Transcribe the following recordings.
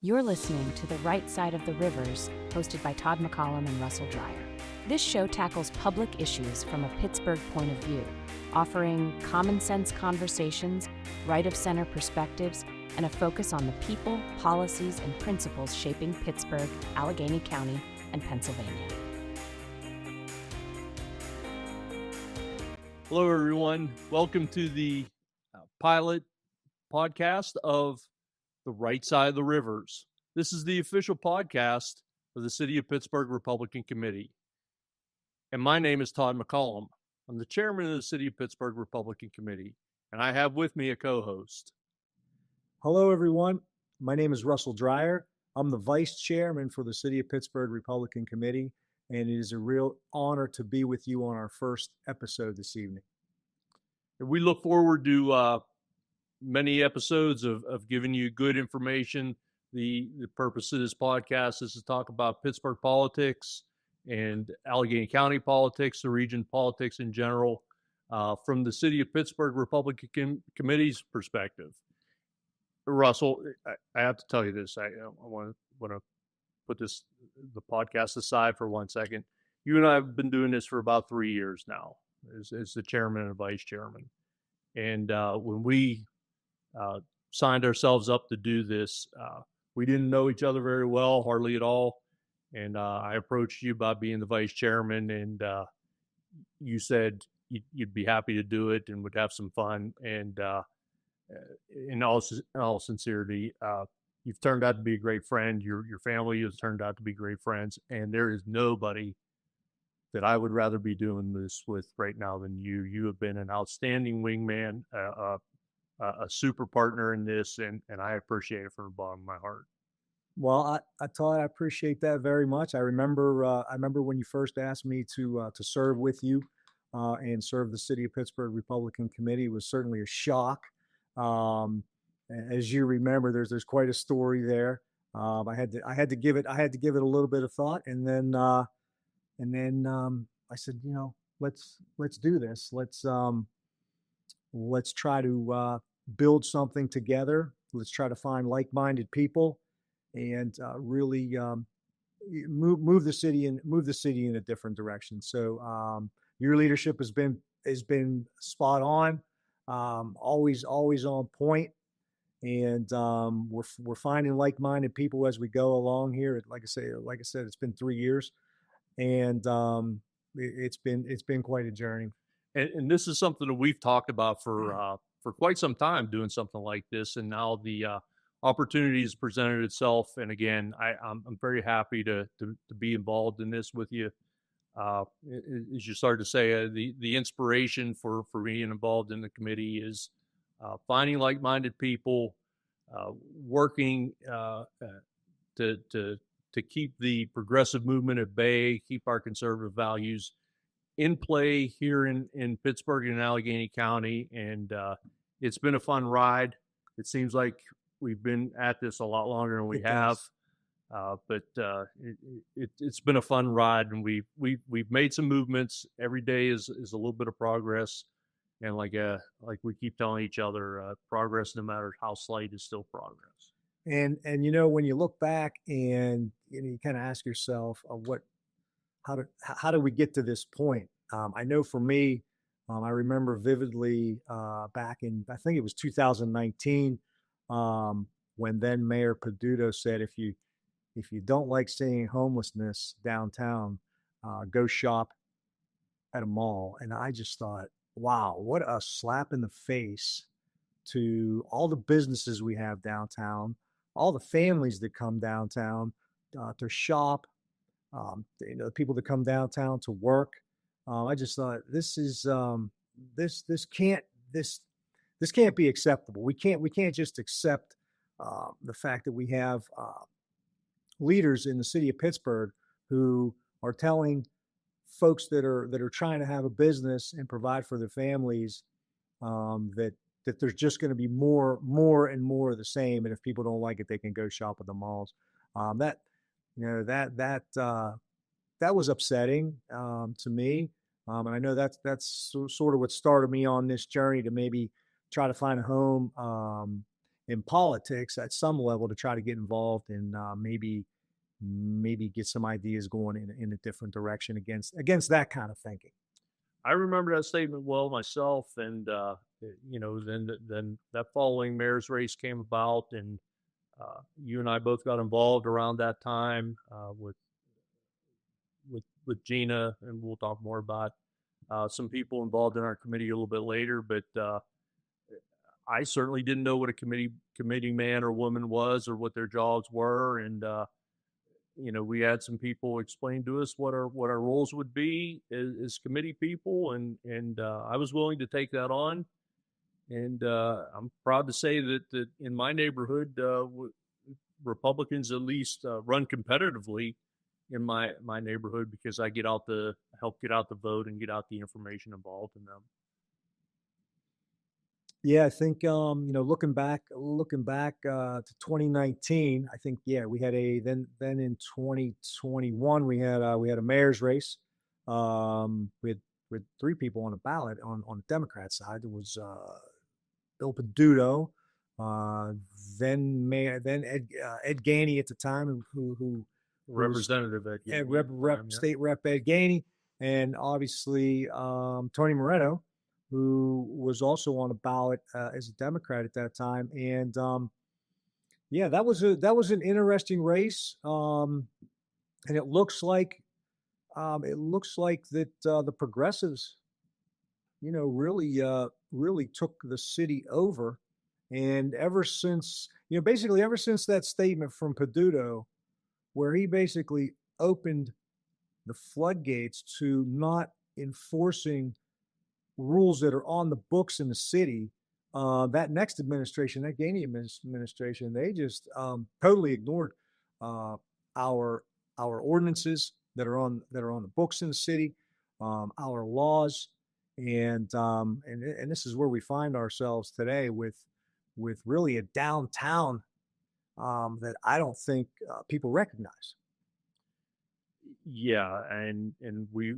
You're listening to The Right Side of the Rivers, hosted by Todd McCollum and Russell Dreyer. This show tackles public issues from a Pittsburgh point of view, offering common sense conversations, right-of-center perspectives, and a focus on the people, policies, and principles shaping Pittsburgh, Allegheny County, and Pennsylvania. Hello, everyone. Welcome to the pilot podcast of The Right Side of the Rivers. This is the official podcast of the City of Pittsburgh Republican Committee. And my name is Todd McCollum. I'm the chairman of the City of Pittsburgh Republican Committee, and I have with me a co-host. Hello, everyone. My name is Russell Dreyer. I'm the vice chairman for the City of Pittsburgh Republican Committee, and it is a real honor to be with you on our first episode this evening. We look forward to many episodes of giving you good information. The purpose of this podcast is to talk about Pittsburgh politics and Allegheny County politics, the region politics in general, from the City of Pittsburgh Republican Committee's perspective. Russell, I have to tell you this. I want to put the podcast aside for 1 second. You and I have been doing this for about 3 years now as the chairman and vice chairman. And when we signed ourselves up to do this, we didn't know each other very well, hardly at all. And I approached you about being the vice chairman, and you said you'd be happy to do it and would have some fun. And in all sincerity, you've turned out to be a great friend. Your family has turned out to be great friends, and there is nobody that I would rather be doing this with right now than you. You have been an outstanding wingman, a super partner in this, and I appreciate it from the bottom of my heart. Well, Todd, I appreciate that very much. I remember when you first asked me to serve with you and serve the City of Pittsburgh Republican Committee. It was certainly a shock. As you remember, there's quite a story there. I had to give it a little bit of thought, and then I said, let's do this. Let's try to build something together. Let's try to find like-minded people, and really move the city in a different direction. So your leadership has been spot on, always on point. And we're finding like-minded people as we go along here. Like I said, it's been 3 years, and it's been quite a journey. And this is something that we've talked about for quite some time, doing something like this. And now the opportunity has presented itself. And again, I'm very happy to be involved in this with you. As you started to say, the inspiration for being involved in the committee is finding like-minded people, working to keep the progressive movement at bay, keep our conservative values in play here in Pittsburgh and Allegheny County. And it's been a fun ride. It seems like we've been at this a lot longer than we have. But it's been a fun ride, and we've made some movements. Every day is a little bit of progress. And like we keep telling each other, progress, no matter how slight, is still progress. And when you look back and you kind of ask yourself, how do we get to this point? I know for me, I remember vividly back in, I think it was 2019, when then Mayor Peduto said, if you don't like seeing homelessness downtown, go shop at a mall. And I just thought, wow, what a slap in the face to all the businesses we have downtown, all the families that come downtown to shop, the people that come downtown to work. I just thought this can't be acceptable. We can't just accept the fact that we have leaders in the city of Pittsburgh who are telling folks that are trying to have a business and provide for their families that there's just going to be more and more of the same, and if people don't like it, they can go shop at the malls. That was upsetting to me, and I know that's sort of what started me on this journey to maybe try to find a home in politics at some level to try to get involved and maybe get some ideas going in a different direction against that kind of thinking. I remember that statement well myself, and then that following mayor's race came about, and you and I both got involved around that time with Gina, and we'll talk more about some people involved in our committee a little bit later. But I certainly didn't know what a committee man or woman was, or what their jobs were, and we had some people explain to us what our roles would be as committee people, and I was willing to take that on, and I'm proud to say that in my neighborhood, Republicans at least run competitively in my neighborhood, because I help get out the vote and get out the information involved in them. Yeah, I think looking back to 2019, I think we had then in 2021 we had a mayor's race with three people on the ballot on the Democrat side. There was Bill Peduto, then Ed Gainey at the time, who Representative Ed Gainey, State Rep Ed Gainey, and obviously Tony Moretto, who was also on the ballot as a Democrat at that time. And that was an interesting race. And it looks like that the progressives, really took the city over. And ever since that statement from Peduto, where he basically opened the floodgates to not enforcing rules that are on the books in the city, that next administration, that Gainey administration, they just totally ignored our ordinances that are on the books in the city, our laws, and this is where we find ourselves today with really a downtown that I don't think people recognize. Yeah, and we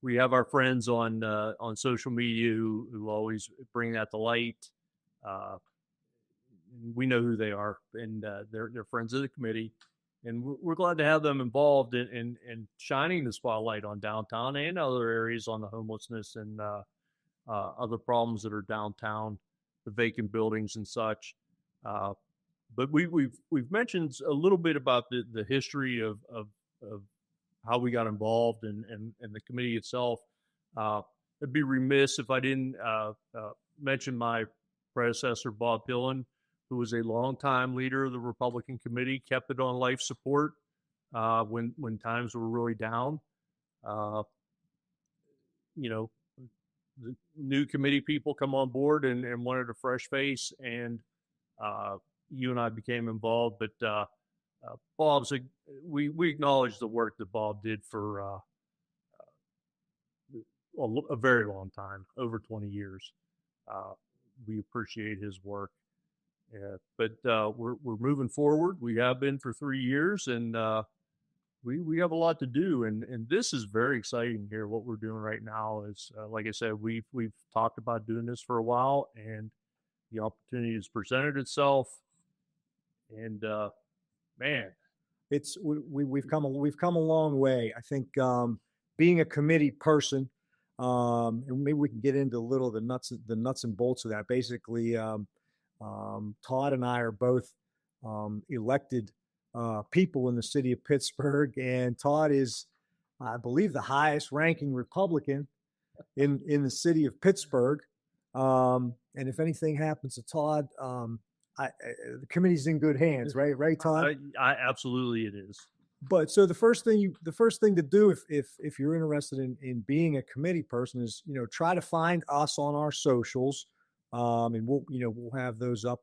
we have our friends on social media who always bring that to light. We know who they are, and they're friends of the committee, and we're glad to have them involved in shining the spotlight on downtown and other areas on the homelessness and other problems that are downtown, the vacant buildings and such. But we've mentioned a little bit about the history of how we got involved and the committee itself. It'd be remiss if I didn't mention my predecessor, Bob Dillon, who was a longtime leader of the Republican committee, kept it on life support when times were really down. The new committee people come on board and wanted a fresh face, and you and I became involved. But we acknowledge the work that Bob did for a very long time, over 20 years. We appreciate his work. But we're moving forward. We have been for 3 years, and we have a lot to do. And this is very exciting here. What we're doing right now is, like I said, we've talked about doing this for a while, and the opportunity has presented itself. And man, we've come a long way. I think being a committee person, and maybe we can get into a little of the nuts and bolts of that. Basically, Todd and I are both elected people in the city of Pittsburgh, and Todd is, I believe, the highest ranking Republican in the city of Pittsburgh. And if anything happens to Todd, the committee's in good hands, right, Todd? Absolutely, it is. But so the first thing to do if you're interested in being a committee person is try to find us on our socials, and we'll have those up.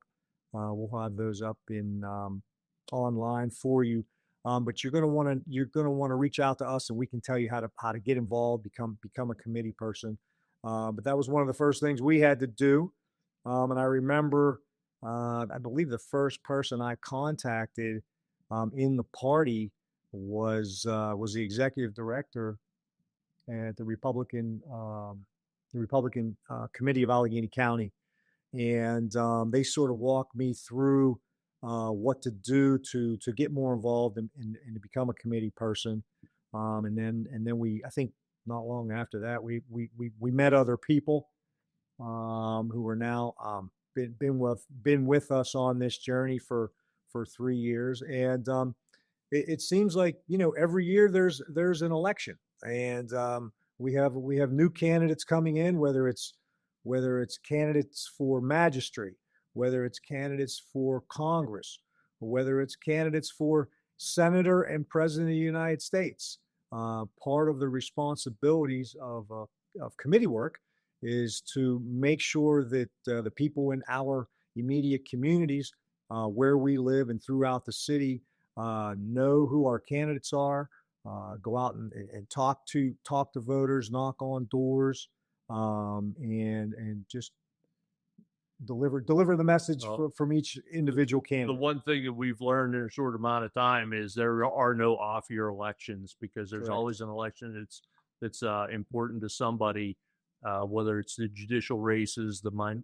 We'll have those up in online for you. But you're gonna want to reach out to us, and we can tell you how to get involved, become a committee person. But that was one of the first things we had to do. And I remember, I believe the first person I contacted in the party was the executive director at the Republican Committee of Allegheny County, and they sort of walked me through what to do to get more involved and to become a committee person. And then I think not long after that, we met other people who are now been with us on this journey for 3 years. And it seems like, every year there's an election, and we have new candidates coming in, whether it's candidates for magistrate, whether it's candidates for Congress, or whether it's candidates for senator and president of the United States. Part of the responsibilities of committee work is to make sure that the people in our immediate communities, where we live and throughout the city, know who our candidates are, go out and talk to voters, knock on doors, and just deliver the message from each individual candidate. The one thing that we've learned in a short amount of time is there are no off-year elections, because there's always an election that's important to somebody, whether it's the judicial races, the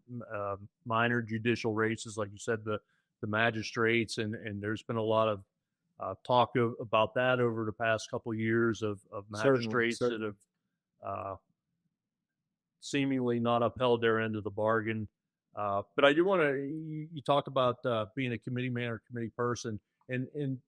minor judicial races, like you said, the magistrates, and there's been a lot of talk about that over the past couple of years of magistrates that have seemingly not upheld their end of the bargain. But I do want to, you talked about being a committee man or committee person, and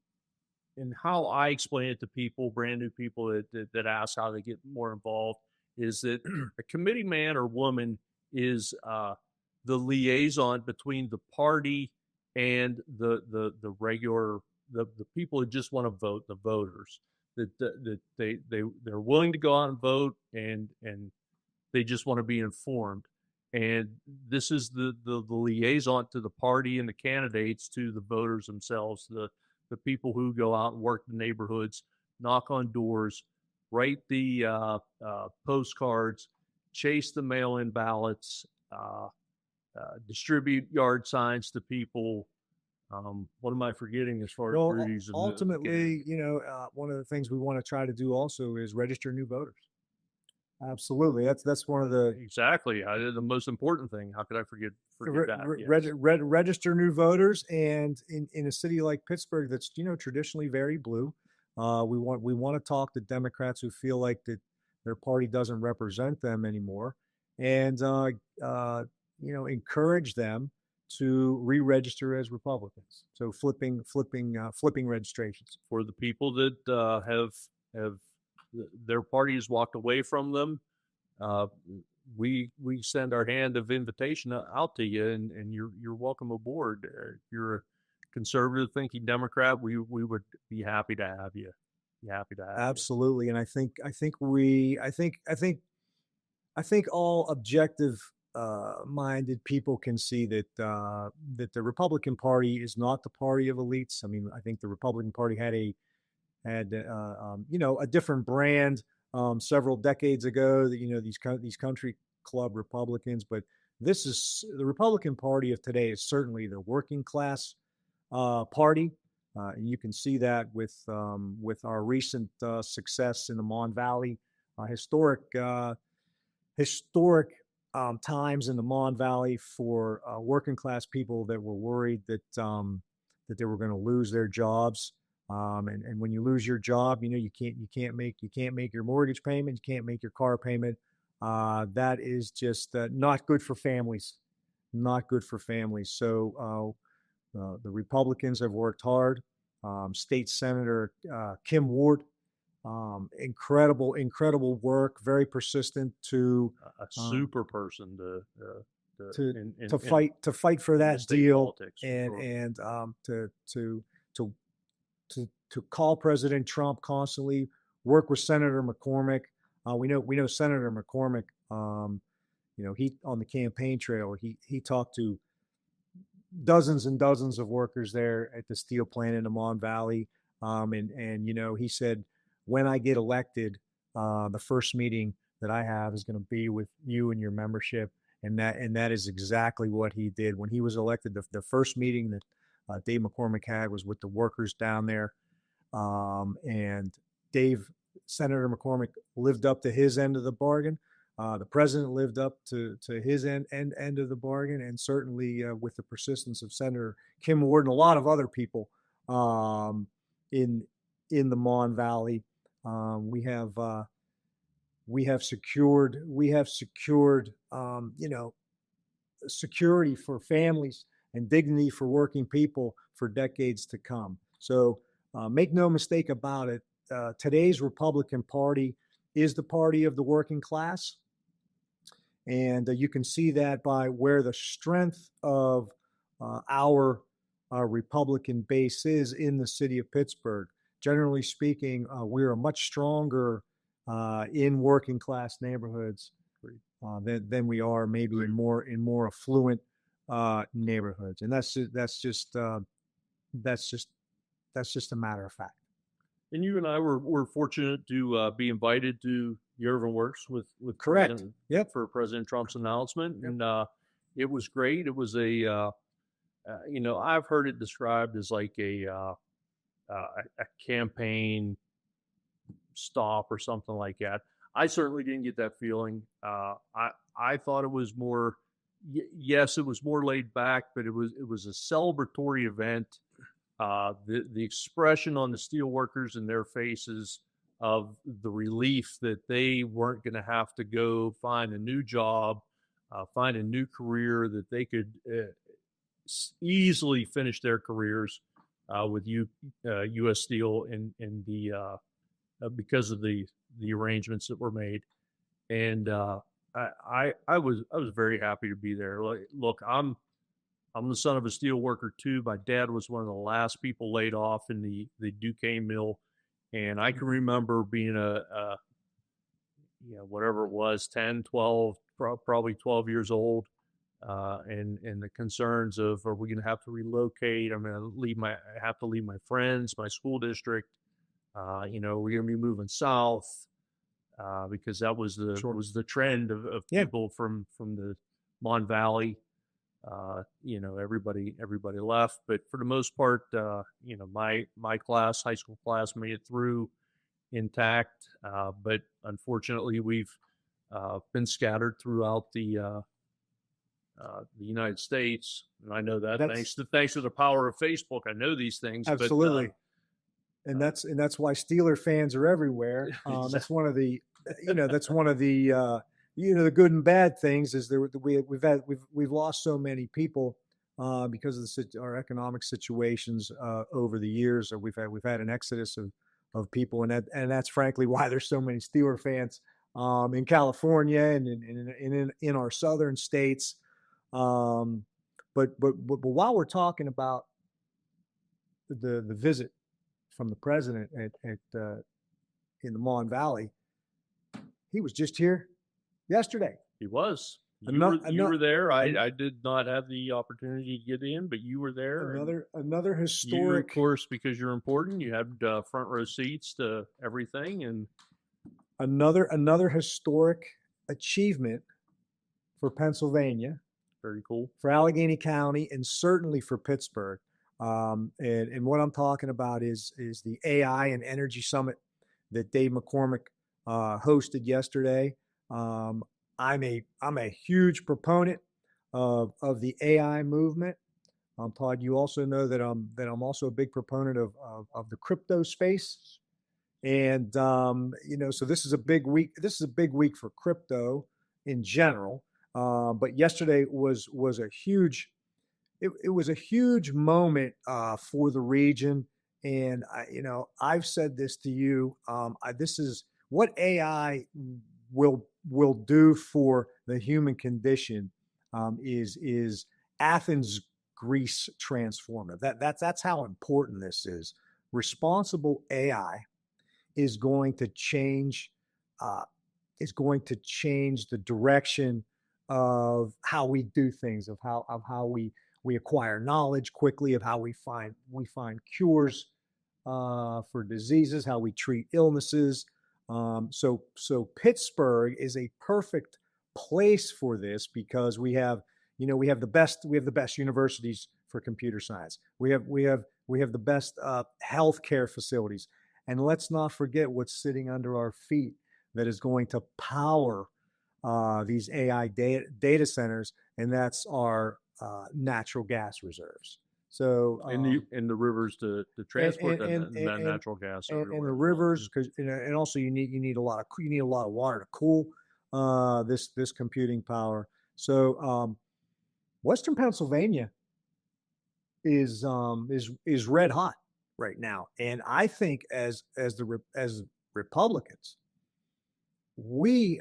how I explain it to people, brand new people that ask how they get more involved, is that a committee man or woman is the liaison between the party and the regular, the people who just want to vote, the voters, that they're willing to go out and vote, and they just want to be informed. And this is the liaison to the party and the candidates to the voters themselves, the people who go out and work the neighborhoods, knock on doors, write the postcards, chase the mail-in ballots, distribute yard signs to people. What am I forgetting as far as duties? Ultimately, one of the things we want to try to do also is register new voters. Absolutely, that's one of the the most important thing. How could I forget that? Register new voters, and in a city like Pittsburgh that's traditionally very blue, we want to talk to Democrats who feel like that their party doesn't represent them anymore, and encourage them to re-register as Republicans. So flipping registrations for the people that have their party has walked away from them. We send our hand of invitation out to you, and you're welcome aboard. If you're a conservative thinking Democrat, we would be happy to have you. Absolutely. And I think all objective minded people can see that the Republican Party is not the party of elites. I mean, I think the Republican Party had a different brand several decades ago. These country club Republicans, but this is the Republican Party of today is certainly the working class party, and you can see that with our recent success in the Mon Valley, historic times in the Mon Valley for working class people that were worried that they were going to lose their jobs. And when you lose your job, you can't make your mortgage payment, you can't make your car payment. That is just not good for families. Not good for families. So the Republicans have worked hard. State Senator Kim Ward, incredible work, very persistent to a super person to fight for that deal, politics, and to call President Trump constantly, work with Senator McCormick. We know Senator McCormick. He on the campaign trail. He talked to dozens and dozens of workers there at the steel plant in the Mon Valley, and he said, when I get elected, the first meeting that I have is going to be with you and your membership, and that is exactly what he did when he was elected. The first meeting that Dave McCormick had was with the workers down there, and Senator McCormick lived up to his end of the bargain. The president lived up to his end of the bargain, and certainly with the persistence of Senator Kim Ward and a lot of other people in the Mon Valley, we have secured security for families and dignity for working people for decades to come. So make no mistake about it. Today's Republican Party is the party of the working class. And you can see that by where the strength of our Republican base is in the city of Pittsburgh. Generally speaking, we're much stronger in working class neighborhoods than we are maybe in more affluent neighborhoods, and that's just a matter of fact. And you and I were fortunate to be invited to the Irvin Works with Correct. Yep. For President Trump's announcement, Yep. and it was great. It was I've heard it described as like a campaign stop or something like that. I certainly didn't get that feeling. I thought it was more, yes, it was more laid back, but it was a celebratory event. The expression on the steel workers in their faces of the relief that they weren't going to have to go find a new job, find a new career, that they could easily finish their careers with U.S. Steel and the because of the arrangements that were made. And I was very happy to be there. Look, I'm the son of a steel worker too. My dad was one of the last people laid off in the Duquesne mill, and I can remember being whatever it was, 10, 12, probably 12 years old, and the concerns of, are we going to have to relocate? I'm going to have to leave my friends, my school district. We're going to be moving south because that was the trend of people from the Mon Valley. Everybody left, but for the most part, my high school class made it through intact. But unfortunately, we've been scattered throughout the United States, and I know that thanks to the power of Facebook. I know these things. Absolutely. And that's why Steeler fans are everywhere. That's one of the, the good and bad things is we've lost so many people because of our economic situations over the years. We've had an exodus of people, and that's frankly why there's so many Steeler fans in California and in our southern states. But while we're talking about the visit from the president in the Mon Valley, he was just here yesterday. He was. You were there. I did not have the opportunity to get in, but you were there. Another historic. You, of course, because you're important, you had front row seats to everything, and another historic achievement for Pennsylvania. Very cool. For Allegheny County, and certainly for Pittsburgh. And what I'm talking about is the AI and Energy Summit that Dave McCormick hosted yesterday. I'm a huge proponent of the AI movement. Todd, you also know that I'm also a big proponent of the crypto space. And so this is a big week. This is a big week for crypto in general. But yesterday was a huge. It was a huge moment for the region, and I've said this to you. This is what AI will do for the human condition. Is Athens, Greece transformative? That's how important this is. Responsible AI is going to change. Is going to change the direction of how we do things, of how we acquire knowledge quickly, of how we find cures for diseases, how we treat illnesses. So Pittsburgh is a perfect place for this because we have the best universities for computer science. We have the best healthcare facilities, and let's not forget what's sitting under our feet that is going to power these AI data centers, and that's our natural gas reserves. So in the rivers to transport that natural gas and everywhere the as well, rivers, too. because and also you need a lot of water to cool this computing power. So Western Pennsylvania is red hot right now, and I think as Republicans, we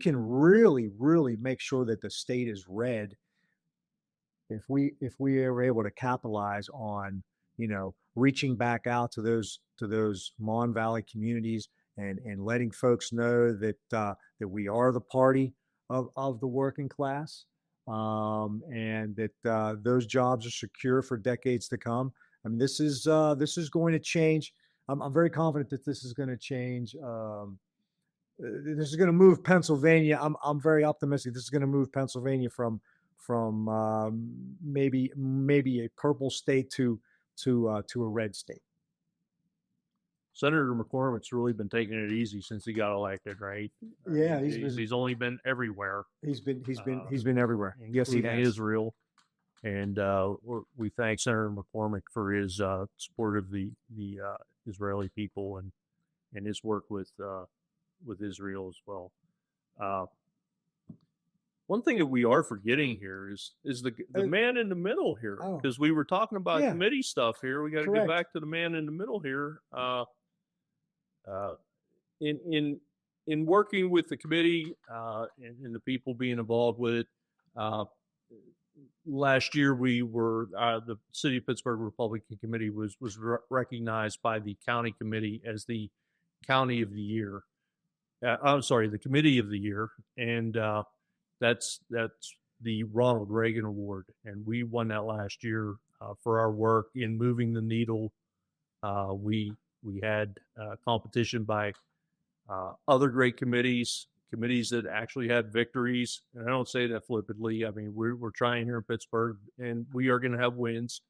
can really make sure that the state is red if we are able to capitalize on, reaching back out to those Mon Valley communities and letting folks know that that we are the party of the working class, and that those jobs are secure for decades to come. I mean, this is going to change. I'm very confident that this is going to change. This is going to move Pennsylvania. I'm very optimistic. This is going to move Pennsylvania from maybe a purple state to a red state. Senator McCormick's really been taking it easy since he got elected, right? Yeah, he's only been everywhere. He's been everywhere. Yes, he has. Israel, and we thank Senator McCormick for his support of the Israeli people and his work with Israel as well. One thing that we are forgetting here is the man in the middle here, because we were talking about committee stuff here. We got to get back to the man in the middle here. In working with the committee and the people being involved with it, last year we were the City of Pittsburgh Republican Committee was recognized by the county committee as the county of the year. I'm sorry, the committee of the year, and that's the Ronald Reagan Award, and we won that last year for our work in moving the needle. We had competition by other great committees that actually had victories, and I don't say that flippantly. I mean, we're trying here in Pittsburgh, and we are going to have wins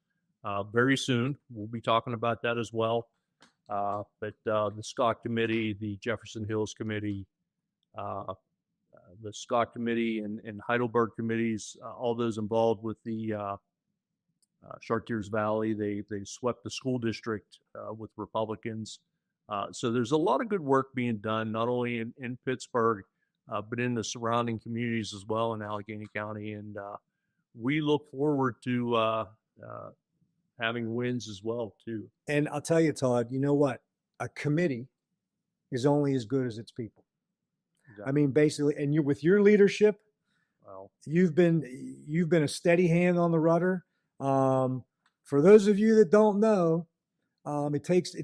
very soon. We'll be talking about that as well. But the Scott Committee, the Jefferson Hills Committee, the Scott Committee and Heidelberg committees, all those involved with the Chartiers Valley, they swept the school district with Republicans. So there's a lot of good work being done, not only in Pittsburgh, but in the surrounding communities as well in Allegheny County. And we look forward to having wins as well, too. And I'll tell you, Todd, you know what? A committee is only as good as its people. Exactly. I mean, basically, and with your leadership, well, you've been a steady hand on the rudder. For those of you that don't know, it takes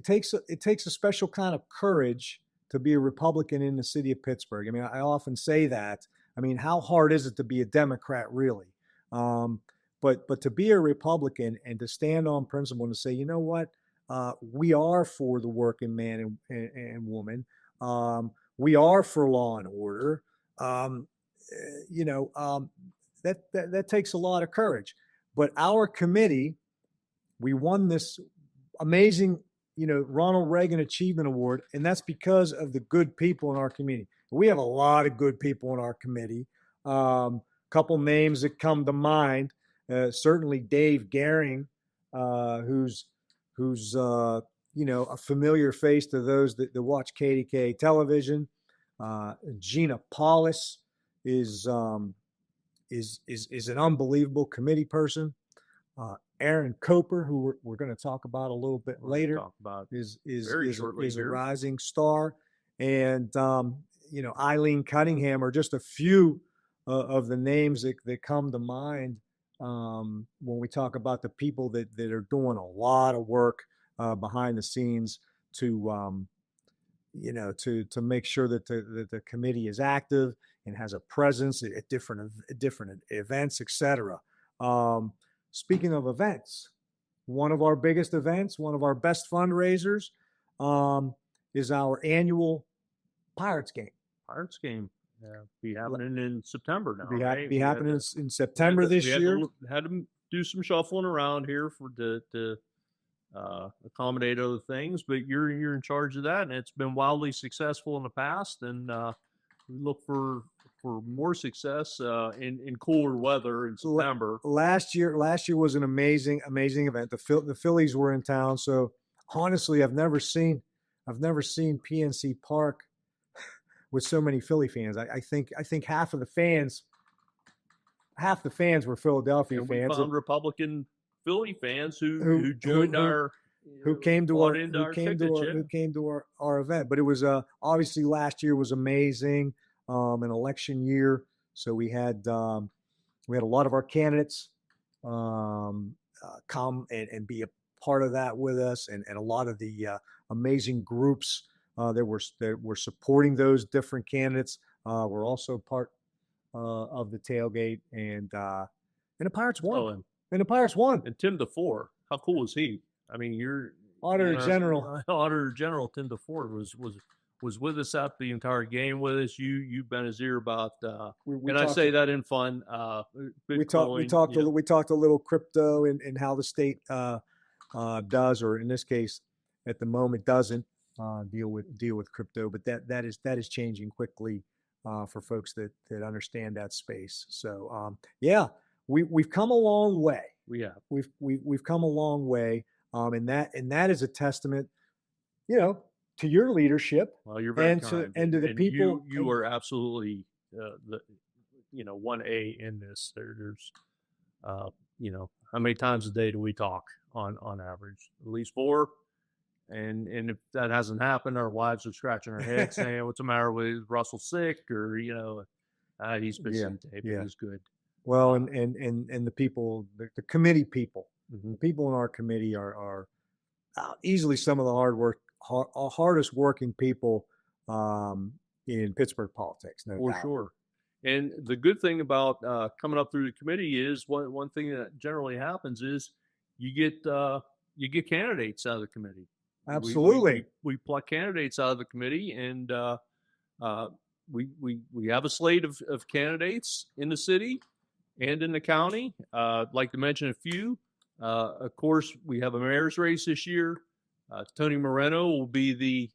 a special kind of courage to be a Republican in the city of Pittsburgh. I mean, I often say that. I mean, how hard is it to be a Democrat, really? But to be a Republican and to stand on principle and to say, you know what, we are for the working man and woman. We are for law and order. That takes a lot of courage. But our committee, we won this amazing, Ronald Reagan Achievement Award, and that's because of the good people in our community. We have a lot of good people in our committee. Couple names that come to mind. Certainly Dave Gehring, who's a familiar face to those that watch KDK television. Gina Paulus is an unbelievable committee person. Aaron Coper, who we're going to talk about a little bit later, is a rising star, and Eileen Cunningham are just a few of the names that come to mind when we talk about the people that are doing a lot of work behind the scenes to make sure that the committee is active and has a presence at different events, etc. Speaking of events, one of our biggest events, one of our best fundraisers, is our annual Pirates game. Pirates game. Be happening in September now. Be happening in September this year. Had to do some shuffling around here to accommodate other things, but you're in charge of that, and it's been wildly successful in the past. And we look for more success in cooler weather in September. Last year was an amazing event. The Phillies were in town, so honestly, I've never seen PNC Park with so many Philly fans. I think half the fans were Philadelphia And fans. We found Republican Philly fans who joined who came to our event. But it was obviously last year was amazing, an election year. So we had a lot of our candidates come and be a part of that with us, and a lot of the amazing groups that were supporting those different candidates were also part of the tailgate, and the Pirates won. And the Pirates won. And Tim DeFore, how cool was he? I mean, Auditor General Tim DeFore was with us out the entire game with us. You've been his ear about, I say that in fun. Bitcoin, we talked a little crypto and how the state does, or in this case, at the moment doesn't deal with crypto, but that is changing quickly for folks that understand that space. So we've come a long way. We have. We've come a long way, and that is a testament, to your leadership. Well, you're very kind. And to the people. You are absolutely the 1A in this. There's how many times a day do we talk on average? At least 4. And if that hasn't happened, our wives are scratching our heads saying, "What's the matter with Russell? Sick?" Or he's busy today, but he's good. Well, and the people, the committee people, mm-hmm. the people in our committee are easily some of the hardest working people in Pittsburgh politics. No doubt. Sure. And the good thing about coming up through the committee is one thing that generally happens is you get candidates out of the committee. Absolutely. We pluck candidates out of the committee, and we have a slate of candidates in the city and in the county. I'd like to mention a few. Of course, we have a mayor's race this year. Tony Moreno will be the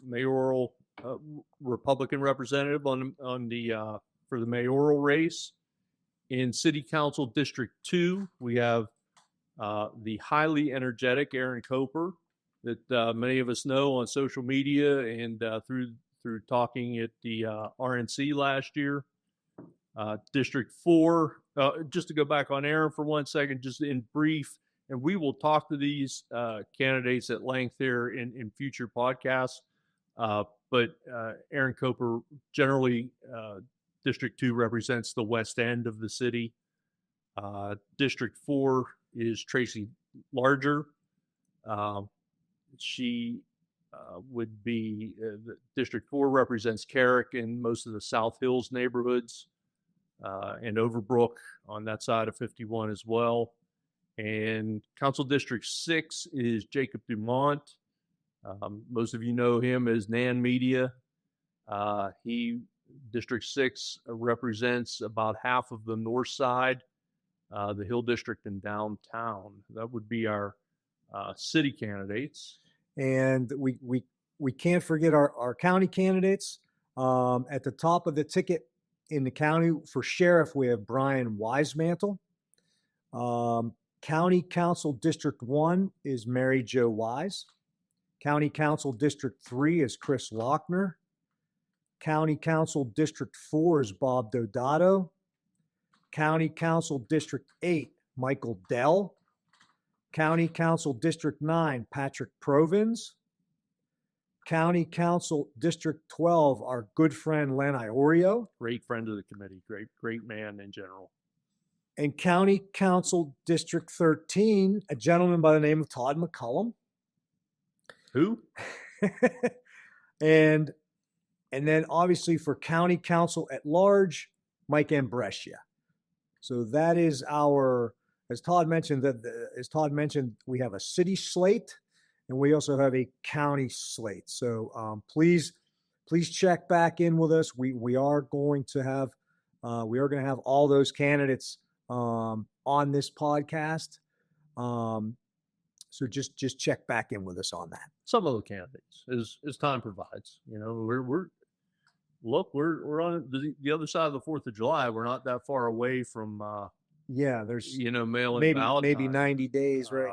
mayoral Republican representative for the mayoral race. In City Council District 2, we have the highly energetic Aaron Coper that many of us know on social media and through talking at the RNC last year. District 4, just to go back on Aaron for 1 second, just in brief, and we will talk to these candidates at length here in future podcasts. But Aaron Coper, generally, District 2 represents the west end of the city. District 4 is Tracy Larger. She would be, District 4 represents Carrick and most of the South Hills neighborhoods, and Overbrook on that side of 51 as well. And Council District 6 is Jacob Dumont. Most of you know him as Nan Media. District 6 represents about half of the north side, the Hill District and downtown. That would be our city candidates. And we can't forget our county candidates. At the top of the ticket in the county for sheriff, we have Brian Wisemantle. County Council District 1 is Mary Jo Wise. County Council District 3 is Chris Lochner. County Council District 4 is Bob Dodato. County Council District 8, Michael Dell. County Council District 9, Patrick Provins. County Council District 12, our good friend Len Iorio. Great friend of the committee, great man in general. And County Council District 13, a gentleman by the name of Todd McCollum. Who? and then obviously for County Council at large, Mike Ambrescia. So that is our, as Todd mentioned, we have a city slate and we also have a county slate. So please check back in with us. We are going to have all those candidates on this podcast. So just check back in with us on that. Some of the candidates as time provides. look, we're on the other side of the 4th of July. We're not that far away from, Yeah, there's mail-in ballot maybe time. 90 days, right?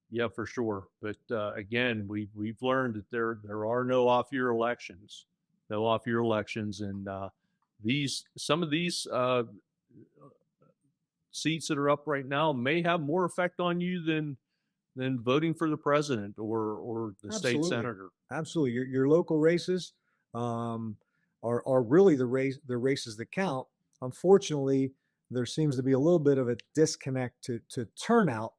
Yeah, for sure. But again, we've learned that there are no off-year elections, and some of these seats that are up right now may have more effect on you than voting for the president or the state senator. Absolutely. Your local races are really the races that count. Unfortunately, there seems to be a little bit of a disconnect to turnout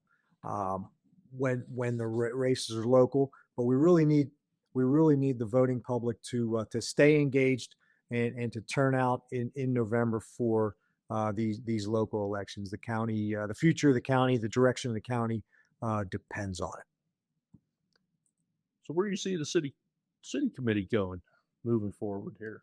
when the races are local. But we really need the voting public to stay engaged and to turn out in November for these local elections. The county, the future of the county, the direction of the county depends on it. So where do you see the city committee going moving forward here?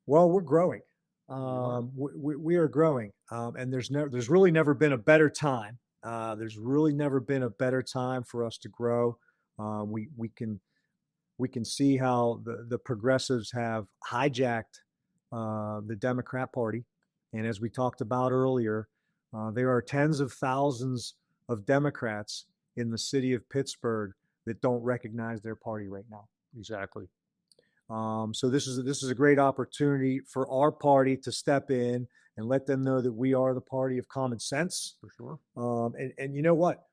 Well, we're growing. We are growing, and there's really never been a better time. There's really never been a better time for us to grow. We can see how the progressives have hijacked the Democrat Party, and as we talked about earlier, there are tens of thousands of Democrats in the city of Pittsburgh that don't recognize their party right now. Exactly. So this is a great opportunity for our party to step in and let them know that we are the party of common sense. For sure. And you know what?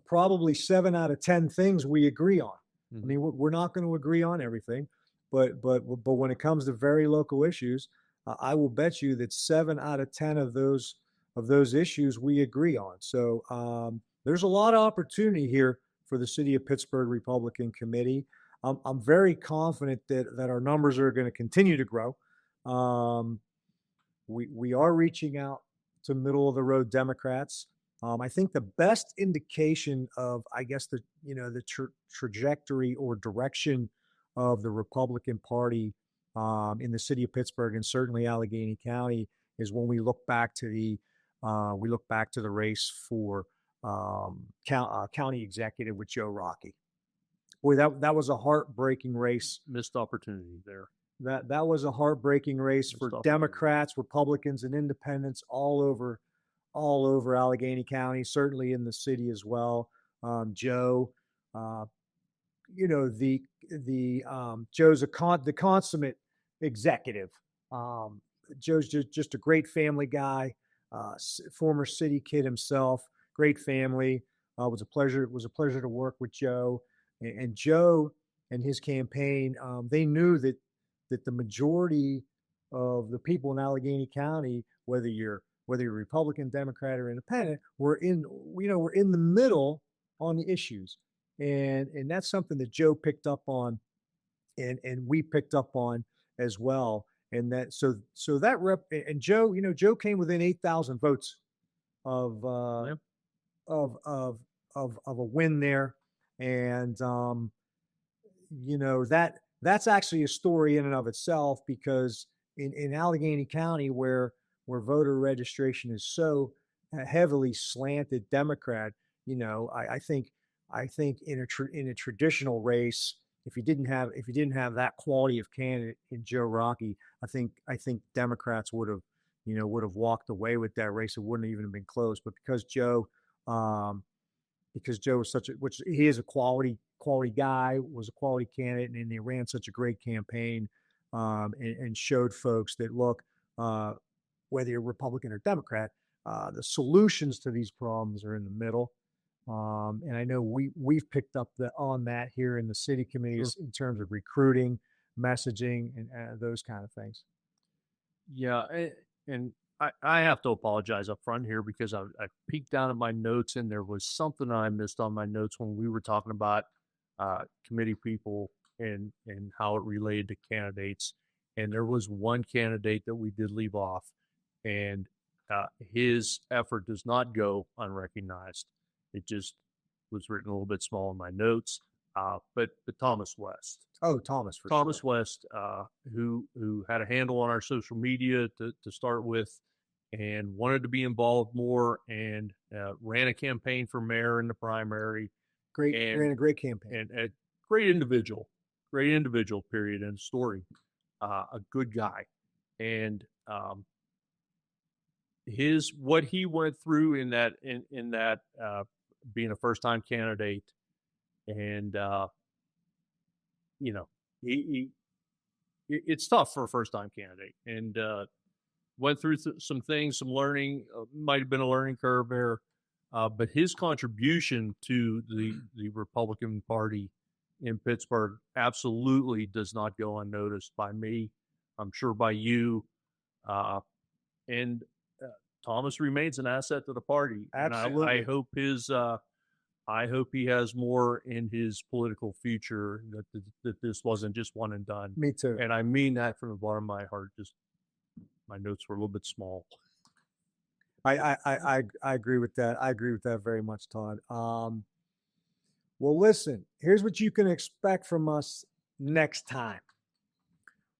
Probably 7 out of 10 things we agree on. Mm-hmm. I mean, we're not going to agree on everything, but when it comes to very local issues, I will bet you that 7 out of 10 of those issues we agree on. So there's a lot of opportunity here for the City of Pittsburgh Republican Committee. I'm very confident that our numbers are going to continue to grow. We are reaching out to middle of the road Democrats. I think the best indication of, I guess, the trajectory or direction of the Republican Party in the city of Pittsburgh and certainly Allegheny County is when we look back to the race for county executive with Joe Rockey. Boy, that was a heartbreaking race. Missed opportunity there. That was a heartbreaking race for Democrats, Republicans, and independents all over Allegheny County, certainly in the city as well. Joe, Joe's the consummate executive. Joe's just a great family guy, former city kid himself, great family. It was a pleasure to work with Joe. And Joe and his campaign, they knew that the majority of the people in Allegheny County, whether you're Republican, Democrat, or Independent, we're in the middle on the issues, and that's something that Joe picked up on, and we picked up on as well. And that Joe came within 8,000 votes of a win there. And, that's actually a story in and of itself, because in Allegheny County, where voter registration is so heavily slanted Democrat, I think in a traditional race, if you didn't have that quality of candidate in Joe Rockey, I think Democrats would have walked away with that race. It wouldn't even have been close. But because Joe was which he is a quality guy, was a quality candidate, and they ran such a great campaign, and showed folks that, look, whether you're Republican or Democrat, the solutions to these problems are in the middle. And I know we've picked up on that here in the city committees. Sure. In terms of recruiting, messaging, and those kind of things. Yeah, and I have to apologize up front here, because I peeked down at my notes and there was something I missed on my notes when we were talking about committee people and how it related to candidates. And there was one candidate that we did leave off, and his effort does not go unrecognized. It just was written a little bit small in my notes. But Thomas West. Oh, Thomas West, who had a handle on our social media to start with, and wanted to be involved more, and ran a campaign for mayor in the primary. Ran a great campaign. And a great individual, period, end of story. a good guy, and what he went through in that being a first time candidate, and it's tough for a first time candidate, and went through some things, some learning, might have been a learning curve there, but his contribution to the Republican Party in Pittsburgh absolutely does not go unnoticed by me. I'm sure by you, and Thomas remains an asset to the party. Absolutely. And I hope he has more in his political future, that this wasn't just one and done. Me too. And I mean that from the bottom of my heart. Just my notes were a little bit small. I agree with that. I agree with that very much, Todd. Well, listen, here's what you can expect from us next time.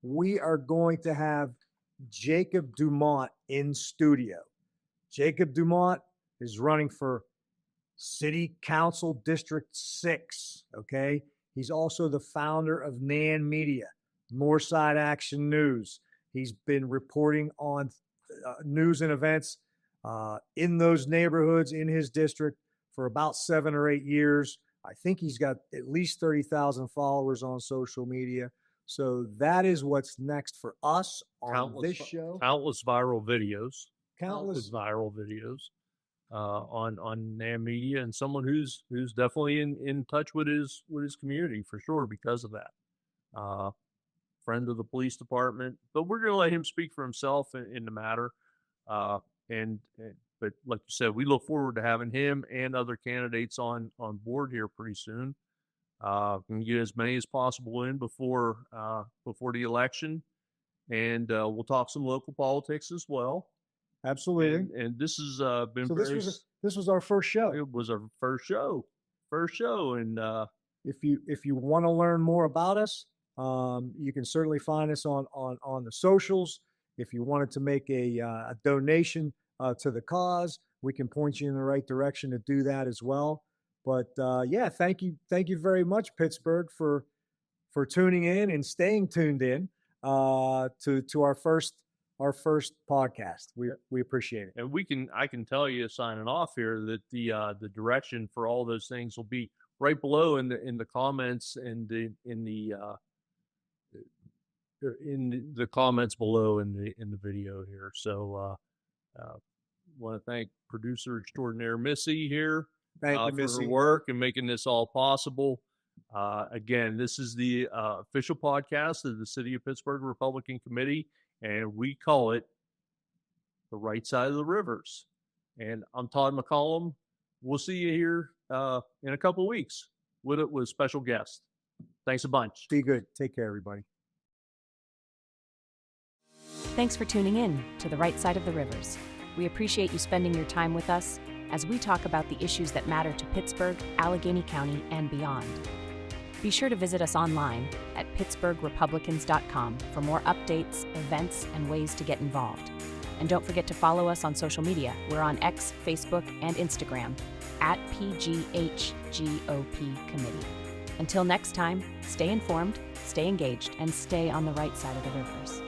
We are going to have Jacob Dumont in studio. Jacob Dumont is running for City Council District 6, okay? He's also the founder of NAN Media, Moorside Action News. He's been reporting on news and events in those neighborhoods in his district for about 7 or 8 years. I think he's got at least 30,000 followers on social media. So that is what's next for us on this show. Countless viral videos. On NAM Media, and someone who's definitely in touch with his community for sure because of that. Friend of the police department, but we're going to let him speak for himself in the matter. But like you said, we look forward to having him and other candidates on board here pretty soon. Can get as many as possible in before the election, and we'll talk some local politics as well. Absolutely. And this has been. So this was our first show. It was our first show, and if you want to learn more about us, you can certainly find us on the socials. If you wanted to make a donation to the cause, we can point you in the right direction to do that as well. But yeah, thank you very much, Pittsburgh, for tuning in and staying tuned in to our first podcast. We appreciate it. And I can tell you, signing off here, that the direction for all those things will be right below in the comments and in the comments below in the video here. So want to thank producer extraordinaire Missy here for her work and making this all possible. Again, this is the official podcast of the City of Pittsburgh Republican Committee, and we call it The Right Side of the Rivers. And I'm Todd McCollum. We'll see you here in a couple of weeks with a special guest. Thanks a bunch. Be good. Take care, everybody. Thanks for tuning in to The Right Side of the Rivers. We appreciate you spending your time with us as we talk about the issues that matter to Pittsburgh, Allegheny County, and beyond. Be sure to visit us online at pittsburghrepublicans.com for more updates, events, and ways to get involved. And don't forget to follow us on social media. We're on X, Facebook, and Instagram at PGHGOP Committee. Until next time, stay informed, stay engaged, and stay on the right side of the rivers.